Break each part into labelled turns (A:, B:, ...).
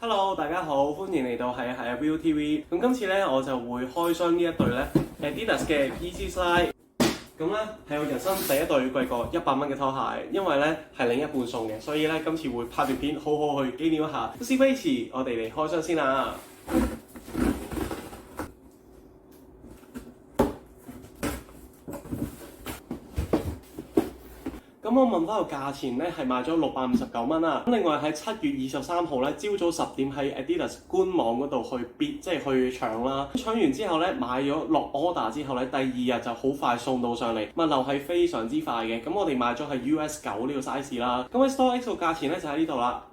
A: Hello，大家好，歡迎嚟到係啊 ViuTV。咁今次咧我就會開箱呢一對咧 Adidas 嘅 Yeezy Slide。咁咧係我人生第一對貴過100蚊嘅拖鞋，因為咧係另一半送嘅，所以咧今次會拍段片好好去紀念一下。事不宜遲，我哋嚟開箱先啦。咁我問翻個價錢咧，係賣咗659蚊啦。咁另外喺7月23號咧，朝早10點喺 Adidas 官網嗰度去 bid， 即係去搶啦。搶完之後咧，買咗落 order 之後咧，第二日就好快送到上嚟，物流係非常之快嘅。咁我哋買咗係 US9 呢個 size 啦。咁喺 Store X 個價錢咧就喺呢度啦。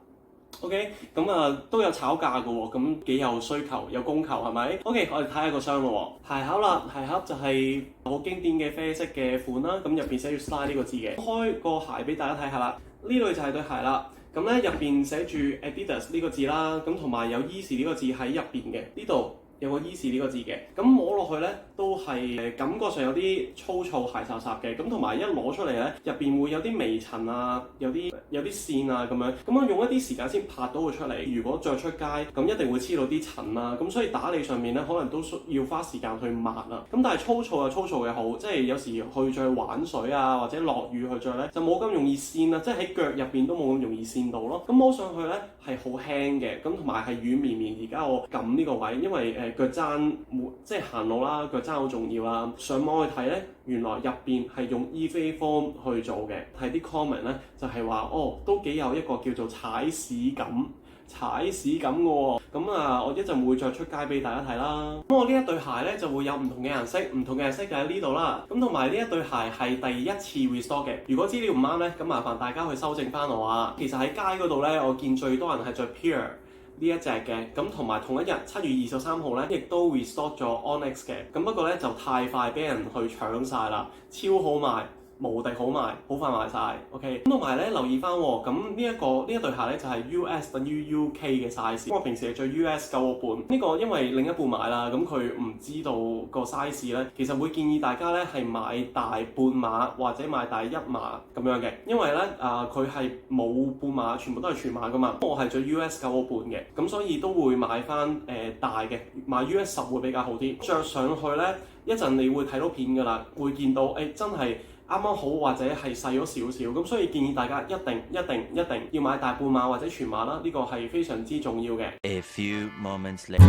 A: OK， 咁都有炒價嘅喎，咁幾有需求有供求係咪 ？OK， 我哋睇下個箱咯喎，鞋盒啦，鞋盒就係好經典嘅啡色嘅款啦，咁入邊寫住 Slide 呢個字嘅。開個鞋俾大家睇下啦，呢類就係對鞋啦，咁咧入邊寫住 Adidas 呢個字啦，咁同埋有 Yeezy 呢個字喺入邊嘅，呢度有個 Yeezy 呢個字嘅，咁摸落去咧都係感覺上有啲粗糙鞋雜雜嘅，咁同埋一攞出嚟咧入邊會有啲微塵啊，有啲線啊咁樣，咁我用一啲時間先拍到佢出嚟。如果再出街咁一定會黐到啲塵啊，咁所以打理上面咧可能都需要花時間去抹啊。咁但係粗糙有粗糙嘅好，即係有時去着玩水啊或者落雨去着咧就冇咁容易跣啊，即係喺腳入邊都冇咁容易跣到咯。咁摸上去咧係好輕嘅，咁同埋係軟綿綿。而家我撳呢個位，因為腳踭即係行路啦，腳踭好重要啦。上網去睇咧，原來入邊係用 EVA Foam 去做嘅。睇啲 comment 咧就係話都幾有一個叫做踩屎感嘅喎。咁我一陣會再出街俾大家睇啦。咁我呢一對鞋咧就會有唔同嘅顏色，唔同嘅顏色就喺呢度啦。咁同埋呢一對鞋係第一次 restore 嘅。如果資料唔啱咧，咁麻煩大家去修正翻我啊。其實喺街嗰度咧，我見最多人係着 Pure呢一隻嘅，咁同埋同一日7月23號咧，亦都 restore 咗 Onyx 嘅，咁不過咧就太快俾人去搶晒啦，超好賣，無敵好賣，好快賣晒。OK， 咁同埋咧留意翻喎，咁呢一對鞋咧就係 US 等於 UK 嘅 size。我平時係着 US 9個半，呢個因為另一半買啦，咁佢唔知道個 size 咧，其實會建議大家咧係買大半碼或者買大1碼咁樣嘅，因為咧佢係冇半碼，全部都係全碼噶嘛。我係着 US 9個半嘅，咁所以都會買翻大嘅，買 US 10會比較好啲。着上去咧一陣你會睇到片噶啦，會見到真係啱啱好或者係細咗少少，咁所以建議大家一定要買大半碼或者全碼啦，呢個係非常之重要嘅。
B: A few moments later